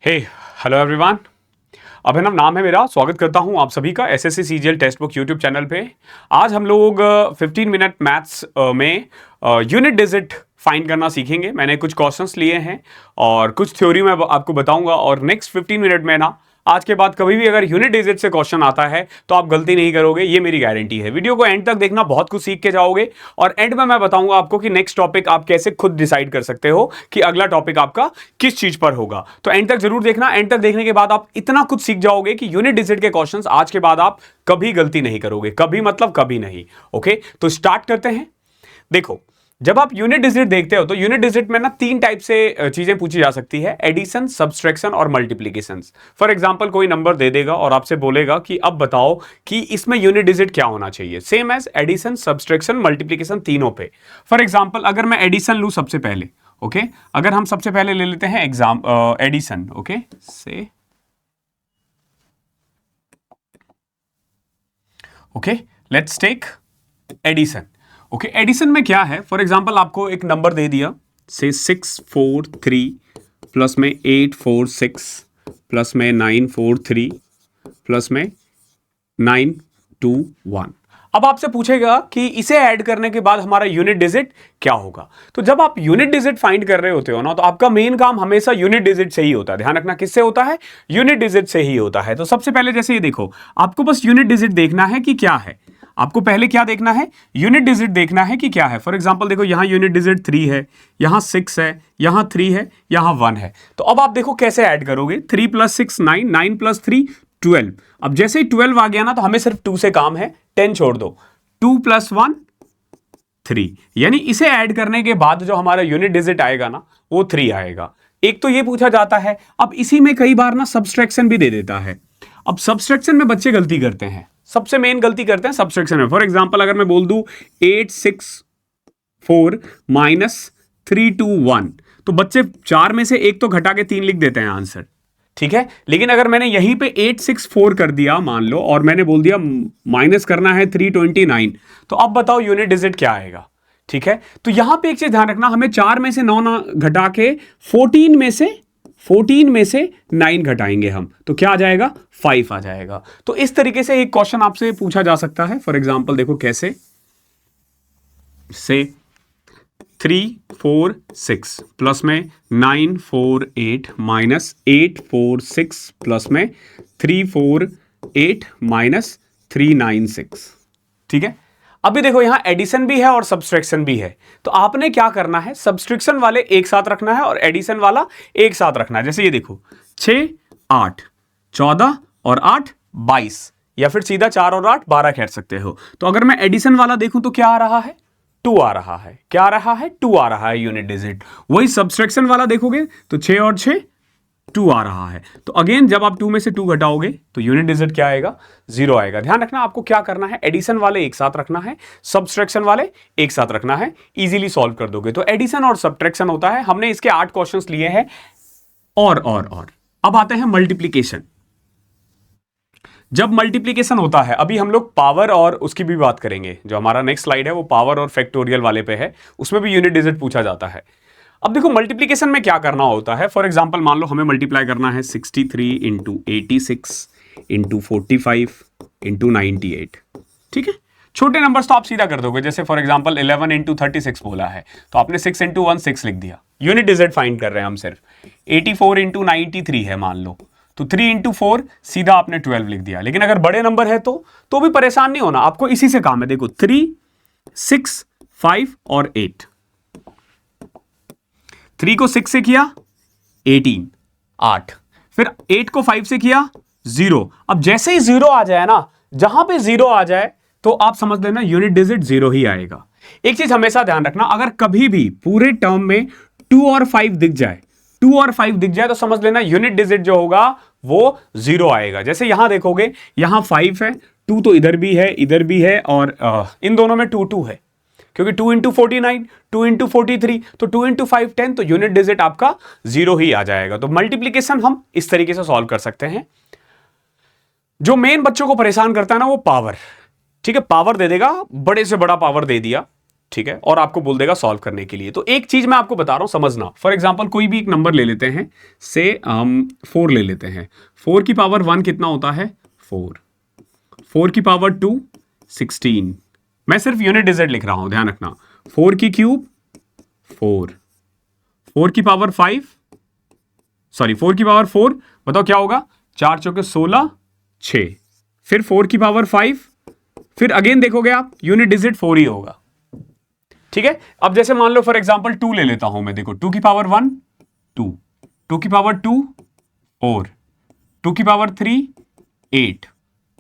हे hello everyone. अभिनव नाम है मेरा। स्वागत करता हूं आप सभी का SSC CGL text book YouTube channel पे। आज हम लोग 15 मिनट मैथ्स में यूनिट डिजिट फाइंड करना सीखेंगे। मैंने कुछ क्वेश्चंस लिए हैं और कुछ थ्योरी मैं आपको बताऊंगा और नेक्स्ट 15 मिनट में ना आज के बाद कभी भी अगर यूनिट डिजिट से क्वेश्चन आता है तो आप गलती नहीं करोगे, ये मेरी गारंटी है। वीडियो को एंड तक देखना, बहुत कुछ सीख के जाओगे और एंड में मैं बताऊंगा आपको कि नेक्स्ट टॉपिक आप कैसे खुद डिसाइड कर सकते हो कि अगला टॉपिक आपका किस चीज पर होगा। तो एंड तक जरूर देखना। एंड तक देखने के बाद आप इतना कुछ सीख जाओगे कि यूनिट डिजिट के क्वेश्चंस आज के बाद आप कभी गलती नहीं करोगे। कभी मतलब कभी नहीं। ओके, तो स्टार्ट करते हैं। देखो, जब आप यूनिट डिजिट देखते हो तो यूनिट डिजिट में ना तीन टाइप से चीजें पूछी जा सकती है: एडिशन, सब्सट्रैक्शन और मल्टीप्लिकेशन। फॉर एग्जांपल कोई नंबर दे देगा और आपसे बोलेगा कि अब बताओ कि इसमें यूनिट डिजिट क्या होना चाहिए। Same as addition, subtraction, multiplication तीनों पे। फॉर एग्जांपल अगर मैं एडिशन लूं सबसे पहले, ओके, अगर हम सबसे पहले ले लेते हैं एडिशन, ओके, से okay, let's take addition. Okay, addition में क्या है? फॉर एग्जांपल आपको एक नंबर दे दिया, से 643 प्लस में 846 प्लस में 943 प्लस में 921। अब आपसे पूछेगा कि इसे ऐड करने के बाद हमारा यूनिट डिजिट क्या होगा। तो जब आप यूनिट डिजिट फाइंड कर रहे होते हो ना, तो आपका मेन काम हमेशा यूनिट डिजिट से ही होता है। ध्यान रखना, किससे होता है? यूनिट डिजिट से ही होता है। तो सबसे पहले जैसे ये देखो, आपको बस यूनिट डिजिट देखना है कि क्या है। आपको पहले क्या देखना है? यूनिट डिजिट देखना है कि क्या है। फॉर एग्जांपल देखो, यहां यूनिट डिजिट 3 है, यहां 6 है, यहां 3 है, यहां 1 है। तो अब आप देखो कैसे ऐड करोगे। 3 प्लस 6 9, 9 प्लस 3 12। अब जैसे ही 12 आ गया ना, तो हमें सिर्फ 2 से काम है, 10 छोड़ दो। 2 प्लस 1 3, यानी इसे ऐड करने के बाद जो हमारा यूनिट डिजिट आएगा ना, वो 3 आएगा। एक तो ये पूछा जाता है। अब इसी में कई बार ना सब्सट्रैक्शन भी दे देता है। अब सब्सट्रैक्शन में बच्चे गलती करते हैं, सबसे मेन गलती करते हैं सब्सट्रैक्शन में। फॉर एग्जांपल अगर मैं बोल दूं 864 माइनस 321, तो बच्चे 4 में से एक तो घटा के 3 लिख देते हैं आंसर, ठीक है। लेकिन अगर मैंने यहीं पे 864 कर दिया मान लो, और मैंने बोल दिया माइनस करना है 329, तो अब बताओ यूनिट डिजिट क्या आएगा? ठीक है, तो यहां पे एक चीज ध्यान रखना, हमें 4 में से 9 ना घटा के 14 में से 9 घटाएंगे हम, तो क्या आ जाएगा? 5 आ जाएगा। तो इस तरीके से एक क्वेश्चन आपसे पूछा जा सकता है। फॉर एग्जांपल देखो कैसे, से 346 प्लस में 948 माइनस 846 प्लस में 348 माइनस 396, ठीक है। अभी देखो यहां एडिशन भी है और सब्सट्रैक्शन भी है। तो आपने क्या करना है? सब्सट्रैक्शन वाले एक साथ रखना है और एडिशन वाला एक साथ रखना है। जैसे ये देखो, 6 8 14 और 8 22, या फिर सीधा 4 और 8 12 कह सकते हो। तो अगर मैं एडिशन वाला देखूं तो क्या आ रहा है? 2 आ रहा है। क्या आ रहा है? 2 आ रहा है यूनिट डिजिट। वही सब्सट्रैक्शन वाला देखोगे तो 6 और 6 2 आ रहा है। तो अगेन जब आप 2 में से 2 घटाओगे तो यूनिट डिजिट क्या आएगा? 0 आएगा। ध्यान रखना, आपको क्या करना है? एडिशन वाले एक साथ रखना है, सब्सट्रैक्शन वाले एक साथ रखना है, इजीली सॉल्व कर दोगे। तो एडिशन और सब्ट्रैक्शन होता है। हमने इसके 8 क्वेश्चंस लिए हैं। और अब आते हैं मल्टीप्लिकेशन। जब मल्टीप्लिकेशन होता है, अभी हम लोग पावर और उसकी भी बात करेंगे। जो हमारा नेक्स्ट स्लाइड है वो पावर और फैक्टोरियल वाले पे है, उसमें भी यूनिट डिजिट पूछा जाता है। अब देखो मल्टीप्लिकेशन में क्या करना होता है। फॉर एग्जांपल मान लो हमें मल्टीप्लाई करना है 63 इंटू 86 इंटू 45 इंटू 98, ठीक है। छोटे नंबर्स तो आप सीधा कर दोगे। जैसे फॉर एग्जांपल 11 इंटू 36 बोला है, तो आपने 6 इंटू 1 6 लिख दिया। यूनिट डिजिट फाइंड कर रहे हैं हम सिर्फ। 84 इंटू 93 है मान लो, तो 3 इंटू 4 सीधा आपने 12 लिख दिया। लेकिन अगर बड़े नंबर है तो भी परेशान नहीं होना, आपको इसी से काम है। देखो 3 6 5 और 8। 3 को 6 से किया 18 8, फिर 8 को 5 से किया 0। अब जैसे ही 0 आ जाए ना, जहां पे 0 आ जाए तो आप समझ लेना यूनिट डिजिट 0 ही आएगा। एक चीज हमेशा ध्यान रखना, अगर कभी भी पूरे टर्म में 2 और 5 दिख जाए, 2 और 5 दिख जाए तो समझ लेना यूनिट डिजिट जो होगा वो 0 आएगा। जैसे यहां देखोगे, यहां 5 है, 2 तो इधर भी है, इधर भी है, और इन दोनों में 2 2 है, क्योंकि 2 इंटू 49, 2 इंटू 43, तो 2 इंटू 5 10, तो यूनिट डिजिट आपका 0 ही आ जाएगा। तो मल्टीप्लिकेशन हम इस तरीके से सॉल्व कर सकते हैं। जो मेन बच्चों को परेशान करता है ना, वो पावर, ठीक है। पावर दे देगा, बड़े से बड़ा पावर दे दिया, ठीक है, और आपको बोल देगा सॉल्व करने के लिए। तो एक चीज मैं आपको बता रहा हूं, समझना। फॉर एग्जांपल कोई भी एक नंबर ले लेते हैं, से हम 4 ले लेते हैं। 4 की पावर 1 कितना होता है? 4। 4 की पावर 2 16। मैं सिर्फ यूनिट डिजिट लिख रहा हूं, ध्यान रखना। 4 की क्यूब 4। 4 की पावर 5, सॉरी 4 की पावर 4, बताओ क्या होगा? 4 चौके 16, 6। फिर 4 की पावर 5, फिर अगेन देखोगे आप यूनिट डिजिट 4 ही होगा। ठीक है, अब जैसे मान लो फॉर एग्जांपल 2 ले लेता हूं मैं। देखो 2 की पावर 1 2, 2 की पावर 2 4, 2 की पावर 3 8,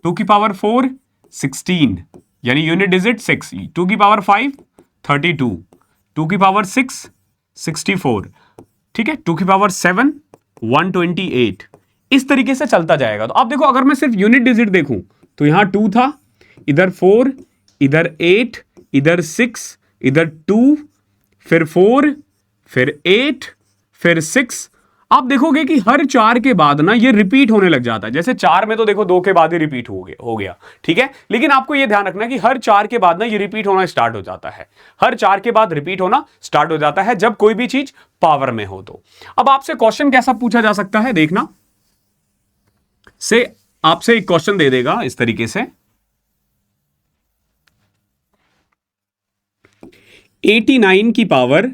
2 की पावर 4 16, यानी यूनिट डिजिट 6। 2 की पावर 5 32, 2 की पावर 6 64, ठीक है। 2 की पावर 7 128। इस तरीके से चलता जाएगा। तो आप देखो, अगर मैं सिर्फ यूनिट डिजिट देखूं तो यहां 2 था, इधर 4, इधर 8, इधर 6, इधर 2, फिर 4, फिर 8, फिर 6। आप देखोगे कि हर 4 के बाद ना ये रिपीट होने लग जाता है। जैसे 4 में तो देखो 2 के बाद ही रिपीट हो गया, ठीक है। लेकिन आपको ये ध्यान रखना कि हर 4 के बाद ना ये रिपीट होना स्टार्ट हो जाता है। हर 4 के बाद रिपीट होना स्टार्ट हो जाता है जब कोई भी चीज पावर में हो तो। अब आपसे क्वेश्चन कैसा पूछा जा सकता है, देखना। से आपसे एक क्वेश्चन दे देगा इस तरीके से, 89 की पावर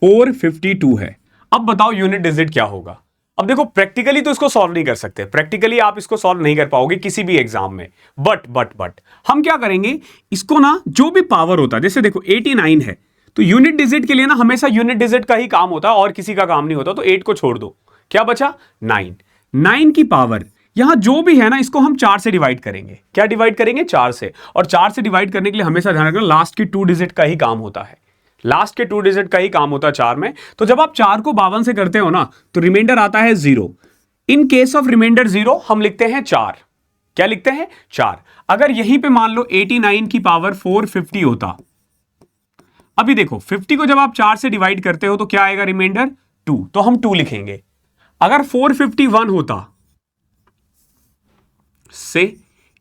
452 है। अब बताओ यूनिट डिजिट क्या होगा? अब देखो प्रैक्टिकली तो इसको सॉल्व नहीं कर सकते, प्रैक्टिकली आप इसको सॉल्व नहीं कर पाओगे किसी भी एग्जाम में। बट हम क्या करेंगे, इसको ना जो भी पावर होता है, जैसे देखो 89 है तो यूनिट डिजिट के लिए ना हमेशा यूनिट डिजिट का ही काम होता है और किसी का काम नहीं होता। तो 8 को छोड़ दो, क्या बचा? 9। 9 की पावर यहां जो भी है ना, इसको हम 4 से डिवाइड करेंगे। क्या डिवाइड करेंगे? 4 से। और 4 से डिवाइड करने के लिए हमेशा ध्यान रखना लास्ट की 2 डिजिट का ही काम होता है। लास्ट के 2 डिजिट का ही काम होता है 4 में। तो जब आप 4 को 52 से करते हो ना तो रिमाइंडर आता है 0। इन केस ऑफ रिमाइंडर 0 हम लिखते हैं 4। क्या लिखते हैं? 4। अगर यहीं पे मान लो 89 की पावर 450 होता, अभी देखो 50 को जब आप 4 से डिवाइड करते हो तो क्या आएगा रिमाइंडर? 2। तो हम 2 लिखेंगे। अगर 451 होता, से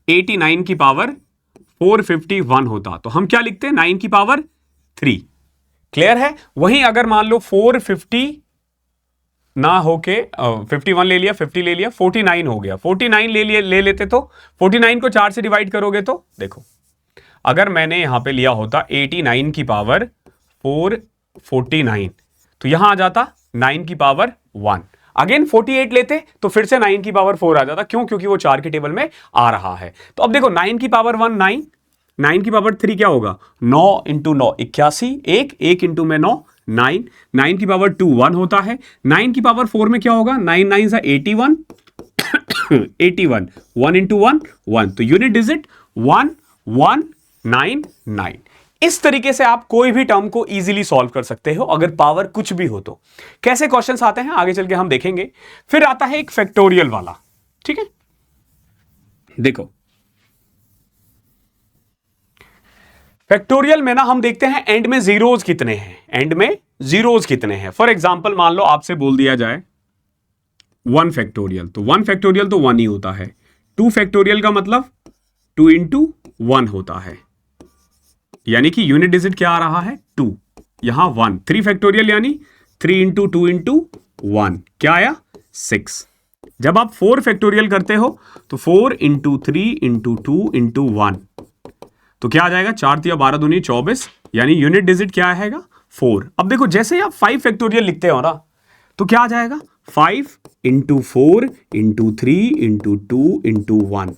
89 की पावर 451 होता, तो हम क्या लिखते हैं? 9 की पावर 3। क्लियर है? वहीं अगर मान लो 450 ना होके 51 ले लिया, 50 ले लिया, 49 हो गया, 49 ले लेते तो 49 को 4 से डिवाइड करोगे तो देखो, अगर मैंने यहां पे लिया होता 89 की पावर 449 तो यहां आ जाता 9 की पावर 1। अगेन 48 लेते तो फिर से 9 की पावर 4 आ जाता। क्यों? क्योंकि वो 4 के टेबल में आ रहा है। तो अब देखो 9 की पावर 1 9, 9 की पावर 3 क्या होगा? 9 इंटू 9 81, 1 इंटू में 9 9, 9 की पावर 2 1 होता है। 9 की पावर 4 में क्या होगा? 9 9 सा 81 81, 1 इंटू 1 1। तो यूनिट डिजिट 1 1 9 9। इस तरीके से आप कोई भी टर्म को इजीली सॉल्व कर सकते हो अगर पावर कुछ भी हो तो। कैसे क्वेश्चंस आते हैं आगे चल के हम देखेंगे। फिर आता है एक फैक्टोरियल वाला, ठीक है। देखो फैक्टोरियल में ना हम देखते हैं एंड में जीरोज कितने हैं, एंड में जीरोज कितने हैं। फॉर एग्जांपल मान लो आपसे बोल दिया जाए 1 फैक्टोरियल, तो 1 फैक्टोरियल तो 1 ही होता है। 2 फैक्टोरियल का मतलब 2 इंटू 1 होता है, यानी कि यूनिट डिजिट क्या आ रहा है? 2, यहां 1। 3 फैक्टोरियल यानी 3 इंटू 2 इंटू 1, क्या आया? 6। जब आप 4 फैक्टोरियल करते हो तो 4 इंटू 3 इंटू 2 इंटू 1, तो क्या आ जाएगा? 4 तिया 12 दूनी 24, यानी यूनिट डिजिट क्या आएगा? 4। अब देखो जैसे ही आप 5 फैक्टोरियल लिखते हो ना तो क्या आ जाएगा? 5 इंटू 4 इंटू 3 इंटू 2 इंटू 1,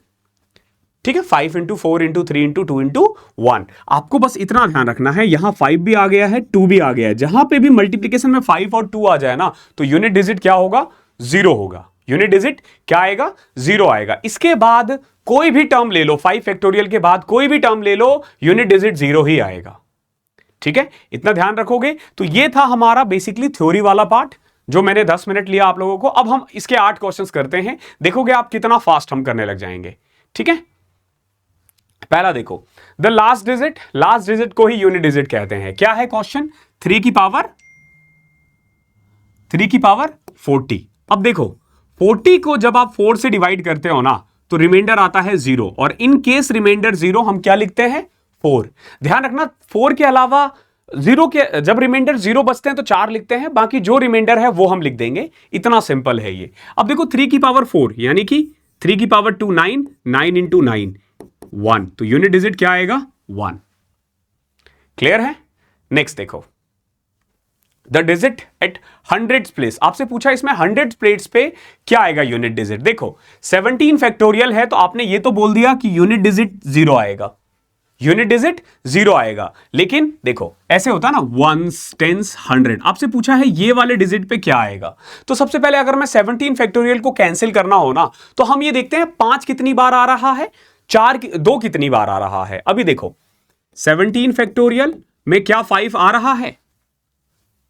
ठीक है। 5 इंटू 4 इंटू 3 इंटू 2 इंटू 1। आपको बस इतना ध्यान रखना है, यहां 5 भी आ गया है, 2 भी आ गया है। जहां पे भी मल्टीप्लीकेशन में 5 और 2 आ जाए ना तो यूनिट डिजिट क्या होगा? 0 होगा। यूनिट डिजिट क्या आएगा? 0 आएगा। इसके बाद कोई भी टर्म ले लो, 5 फैक्टोरियल के बाद कोई भी टर्म ले लो, यूनिट डिजिट 0 ही आएगा, ठीक है। इतना ध्यान रखोगे। तो ये था हमारा बेसिकली थ्योरी वाला पार्ट जो मैंने 10 मिनट लिया आप लोगों को। अब हम इसके 8 क्वेश्चंस करते हैं, देखोगे आप कितना फास्ट हम करने लग जाएंगे, ठीक है। पहला देखो, द लास्ट डिजिट को ही यूनिट डिजिट कहते हैं। क्या है क्वेश्चन? 3 की पावर 40। अब देखो 40 को जब आप 4 से डिवाइड करते हो ना तो रिमाइंडर आता है 0, और इन केस रिमाइंडर 0 हम क्या लिखते हैं? 4। ध्यान रखना 4 के अलावा जीरो के जब रिमाइंडर 0 बचते हैं तो 4 लिखते हैं, बाकी जो रिमाइंडर है वो हम लिख देंगे। इतना सिंपल है ये। अब देखो 3 की पावर 4 यानी कि 3 की पावर 2 9, 9 इंटू 9 1, तो यूनिट डिजिट क्या आएगा 1। क्लियर है? नेक्स्ट देखो द डिजिट एट 100 प्लेस। आपसे पूछा इसमें 100 प्लेट्स पे क्या आएगा यूनिट डिजिट। देखो 17 फैक्टोरियल है तो आपने ये तो बोल दिया कि यूनिट डिजिट 0 आएगा, यूनिट डिजिट 0 आएगा। लेकिन देखो ऐसे होता है ना, वंस, टेंस, 100। आपसे पूछा है ये वाले डिजिट पे क्या आएगा। तो सबसे पहले अगर मैं 17 फैक्टोरियल को कैंसिल करना हो ना, तो हम ये देखते हैं 5 कितनी बार आ रहा है, 2 कितनी बार आ रहा है। अभी देखो 17 फैक्टोरियल में क्या 5 आ रहा है।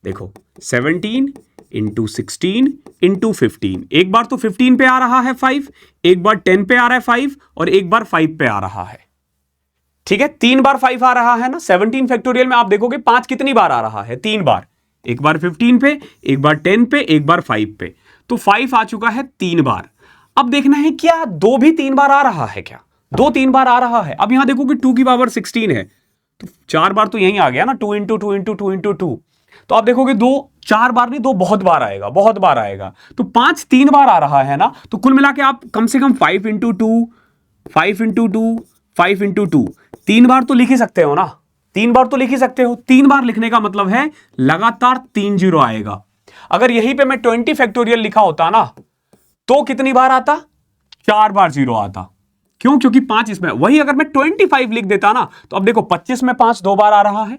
देखो 17 इंटू 16 इंटू 15, एक बार तो 15 पे आ रहा है 5, एक बार 10 पे आ रहा है 5 और एक बार 5 पे आ रहा है। ठीक है, 3 बार 5 आ रहा है ना। 17 फैक्टोरियल में आप देखोगे 5 कितनी बार आ रहा है, 3 बार, एक बार 15 पे, एक बार 10 पे, एक बार 5 पे, तो 5 आ चुका है 3 बार। अब देखना है क्या 2 भी 3 बार आ रहा है, क्या 2 3 बार आ रहा है। अब यहां देखोगे 2 की पावर 16 है तो 4 बार तो यहीं आ गया ना, 2 इंटू 2 इंटू 2 इंटू 2। तो आप देखोगे 2 4 बार नहीं, 2 बहुत बार आएगा, बहुत बार आएगा। तो 5 3 बार आ रहा है ना, तो कुल मिला के आप कम से कम 5 इंटू 2, 5 इंटू 2, 5 इंटू 2, 3 बार तो लिख ही सकते हो ना, 3 बार तो लिख ही सकते हो। 3 बार लिखने का मतलब है लगातार 3 जीरो आएगा। अगर यहीं पे मैं 20 फैक्टोरियल लिखा होता ना, तो कितनी बार आता, 4 बार 0 आता। क्यों? क्योंकि 5 इसमें। वही अगर मैं 25 लिख देता ना, तो अब देखो 25 में 5 2 बार आ रहा है,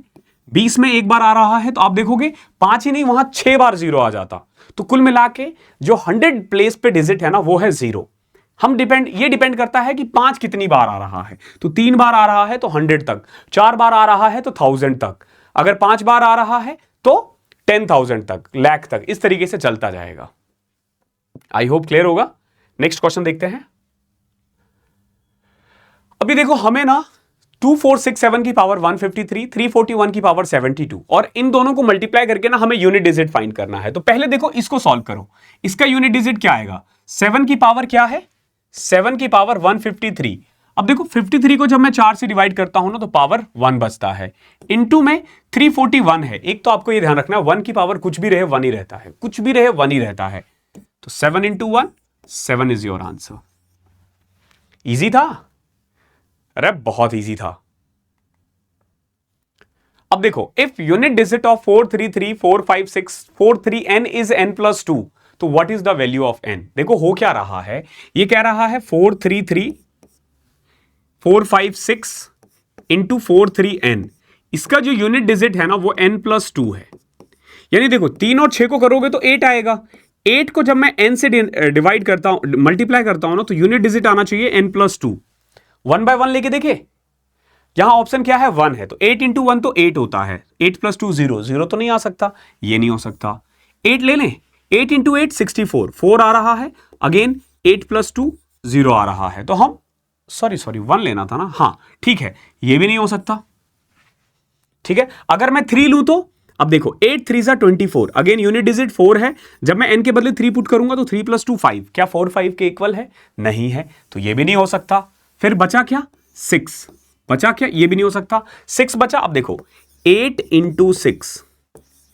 20 में 1 बार आ रहा है, तो आप देखोगे 5 ही नहीं वहां 6 बार 0 आ जाता। तो कुल मिला के जो 100 प्लेस पे डिजिट है ना, वो है 0। ये डिपेंड करता है कि 5 कितनी बार आ रहा है। तो 3 बार आ रहा है तो 100 तक, 4 बार आ रहा है तो 1000 तक, अगर 5 बार आ रहा है तो 10,000 तक, लाख तक, इस तरीके से चलता जाएगा। आई होप क्लियर होगा। नेक्स्ट क्वेश्चन देखते हैं। अभी देखो हमें ना 2467 की पावर 153, 341 की पावर 72 और इन दोनों को मल्टीप्लाई करके ना हमें यूनिट डिजिट फाइंड करना है। तो पहले देखो इसको सॉल्व करो। इसका यूनिट डिजिट क्या आएगा, 7 की पावर क्या है, 7 की पावर 153। अब देखो 53 को जब मैं 4 से डिवाइड करता हूं ना, तो पावर 1 बचता है। इनटू में 341 है। एक तो आपको ये ध्यान रखना, 1 की पावर कुछ भी रहे 1 ही रहता है, कुछ भी रहे 1 ही रहता है। तो 7 into 1, 7 is your answer. Easy था? अरे बहुत इजी था। अब देखो if unit digit of 4334564 is n plus 2, तो what is the value of n। देखो हो क्या रहा है, ये कह रहा है 433456 इंटू 43n। इसका जो यूनिट डिजिट है ना वो n प्लस 2 है। यानी देखो 3 और 6 को करोगे तो 8 आएगा। 8 को जब मैं n से डिवाइड करता हूं, मल्टीप्लाई करता हूं ना, तो यूनिट डिजिट आना चाहिए n प्लस 2। 1 बाय 1 लेके देखे, यहां ऑप्शन क्या है 1 है, तो 8 इंटू 1 तो 8 होता है। 8 प्लस 2 0, 0 तो नहीं आ सकता, ये नहीं हो सकता। 8 ले लें, 8 इंटू 8 64, 4 आ रहा है। अगेन 8 प्लस 2 0 आ रहा है। तो हम सॉरी 1 लेना था ना, हाँ ठीक है, ये भी नहीं हो सकता। ठीक है, अगर मैं 3 लूं तो अब देखो 8 3 सा 24, अगेन यूनिट डिजिट 4 है। जब मैं n के बदले 3 पुट करूंगा तो 3 प्लस 2 5, क्या 4 5 के इक्वल है? नहीं है, तो ये भी नहीं हो सकता। फिर बचा क्या, 6 बचा, क्या ये भी नहीं हो सकता। 6 बचा। अब देखो 8 इंटू 6,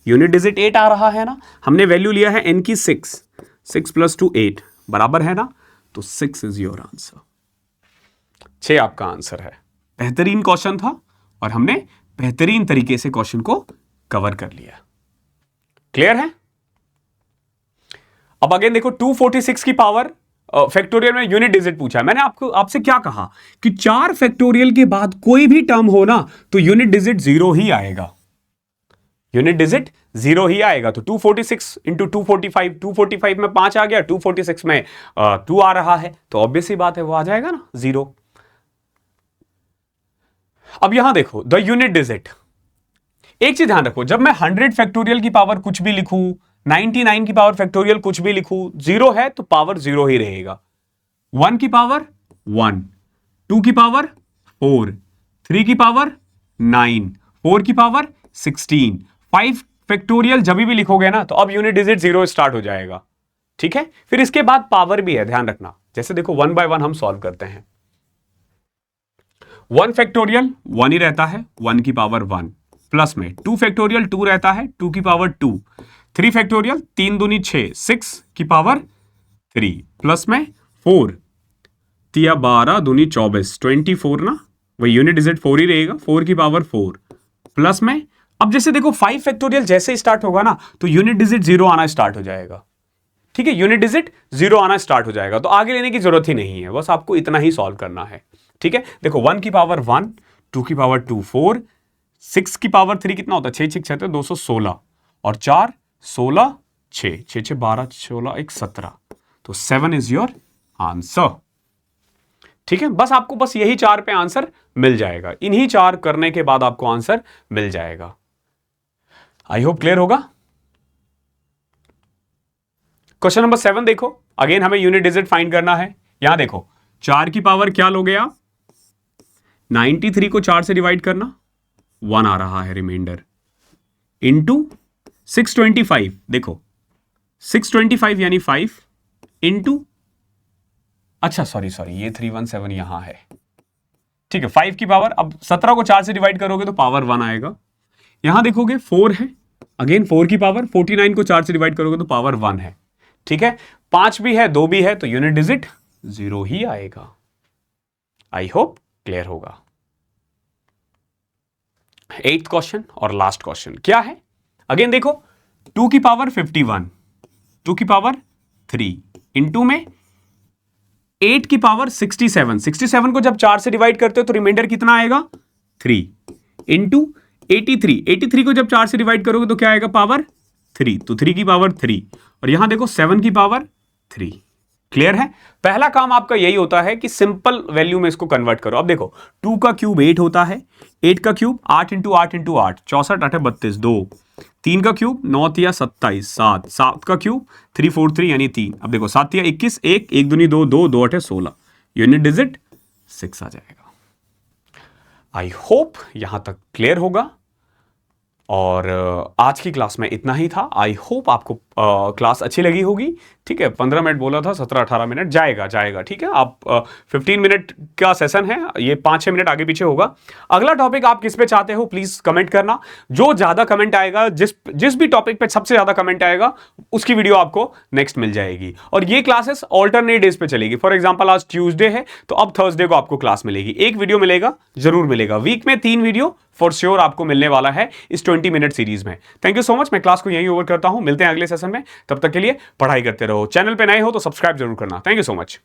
यूनिट डिजिट 8 आ रहा है ना, हमने वैल्यू लिया है n की 6, 6 प्लस 2 8 बराबर है ना, तो 6 इज योर आंसर। 6 आपका आंसर है। बेहतरीन क्वेश्चन था और हमने बेहतरीन तरीके से क्वेश्चन को कवर कर लिया। क्लियर है? अब अगेन देखो 246 की पावर फैक्टोरियल में यूनिट डिजिट पूछा है। मैंने आपसे क्या कहा कि 4 फैक्टोरियल के बाद कोई भी टर्म हो ना, तो यूनिट डिजिट 0 ही आएगा, यूनिट डिजिट 0 ही आएगा। तो 246 इंटू 245, 245 में 5 आ गया, 246 में 2 आ रहा है, तो ऑब्वियस ही बात है वो आ जाएगा ना 0। अब यहां देखो द यूनिट डिजिट, एक चीज ध्यान रखो, जब मैं 100 फैक्टोरियल की पावर कुछ भी लिखूं, 99 की पावर फैक्टोरियल कुछ भी लिखूं, 0 है तो पावर 0 ही रहेगा। 1 की पावर 1, 2 की पावर 4, 3 की पावर 9, 4 की पावर 16, 5 फैक्टोरियल जब भी लिखोगे ना, तो अब यूनिट डिजिट 0 स्टार्ट हो जाएगा। ठीक है, फिर इसके बाद पावर भी है, ध्यान रखना। जैसे देखो 1 बाय 1 हम सॉल्व करते हैं। 1 फैक्टोरियल 1 ही रहता है, 1 की पावर 1, प्लस में 2 फैक्टोरियल 2 रहता है, 2 की पावर 2, 3 फैक्टोरियल 3 दूनी 6, 6 की पावर 3, प्लस में 4 तिया 12 दूनी 24, 24 ना, वही यूनिट डिजिट 4 ही रहेगा, 4 की पावर 4, प्लस में अब जैसे देखो 5 फैक्टोरियल जैसे ही स्टार्ट होगा ना तो यूनिट डिजिट 0 आना स्टार्ट हो जाएगा। ठीक है, यूनिट डिजिट 0 आना स्टार्ट हो जाएगा, तो आगे लेने की जरूरत ही नहीं है, बस आपको इतना ही सॉल्व करना है। ठीक है, देखो 1 की पावर 1, 2 की पावर 2 4, 6 की पावर 3 कितना होता है, 6 6 7 216 और 4 16 6 6 6 12 16 1 17, तो 7 इज योर आंसर। ठीक है, बस आपको बस यही 4 पे आंसर मिल जाएगा, इन्हीं 4 करने के बाद आपको आंसर मिल जाएगा। आई होप क्लियर होगा। क्वेश्चन नंबर 7 देखो, अगेन हमें यूनिट डिजिट फाइंड करना है। यहां देखो 4 की पावर क्या लोगे आप, 93 को 4 से डिवाइड करना, 1 आ रहा है रिमाइंडर, इंटू 625, देखो 625 यानी 5 इंटू, अच्छा सॉरी ये 317 यहां है। ठीक है, 5 की पावर, अब 17 को 4 से डिवाइड करोगे तो पावर 1 आएगा। यहां देखोगे 4 है, अगेन 4 की पावर, 49 को 4 से डिवाइड करोगे तो पावर 1 है। ठीक है, 5 भी है 2 भी है, तो यूनिट डिजिट 0 ही आएगा। आई होप क्लियर होगा। 8th क्वेश्चन और लास्ट क्वेश्चन क्या है, अगेन देखो 2 की पावर 51, 2 की पावर 3 इंटू में 8 की पावर 67, 67 को जब 4 से डिवाइड करते हो तो रिमाइंडर कितना आएगा 3, इंटू 83, 83 को जब 4 से डिवाइड करोगे तो क्या आएगा पावर 3, तो 3 की पावर 3, और यहां देखो 7 की पावर 3। क्लियर है, पहला काम आपका यही होता है कि सिंपल वैल्यू में इसको कन्वर्ट करो। अब देखो 2 का क्यूब 8 होता है, 8 का क्यूब 8 इंटू 8 इंटू 8 64 8 32 2, 3 का क्यूब 9 तिया 27 7, 7 का क्यूब 343 यानी 3, अब देखो 7 तिया 21 1 1 दूनी 2 2 2 8 16, यूनिट डिजिट 6 आ जाएगा। आई होप यहां तक क्लियर होगा, और आज की क्लास में इतना ही था। आई होप आपको क्लास अच्छी लगी होगी। ठीक है, 15 मिनट बोला था, 17-18 मिनट जाएगा। ठीक है, आप 15 मिनट का सेशन है, ये 5-6 मिनट आगे पीछे होगा। अगला टॉपिक आप किस पे चाहते हो प्लीज कमेंट करना, जो ज्यादा कमेंट आएगा, जिस भी टॉपिक पे सबसे ज्यादा कमेंट आएगा उसकी वीडियो आपको नेक्स्ट मिल जाएगी। और ये क्लासेस ऑल्टरनेट डेज पे चलेगी। फॉर एग्जाम्पल आज ट्यूजडे है तो अब थर्सडे को आपको क्लास मिलेगी, एक वीडियो मिलेगा, जरूर मिलेगा। वीक में 3 वीडियो फॉर श्योर आपको मिलने वाला है इस 20 मिनट सीरीज में। थैंक यू सो मच, मैं क्लास को यहीं ओवर करता हूं, मिलते हैं अगले सेशन में, तब तक के लिए पढ़ाई करते रहो। चैनल पे नए हो तो सब्सक्राइब जरूर करना। Thank you so much.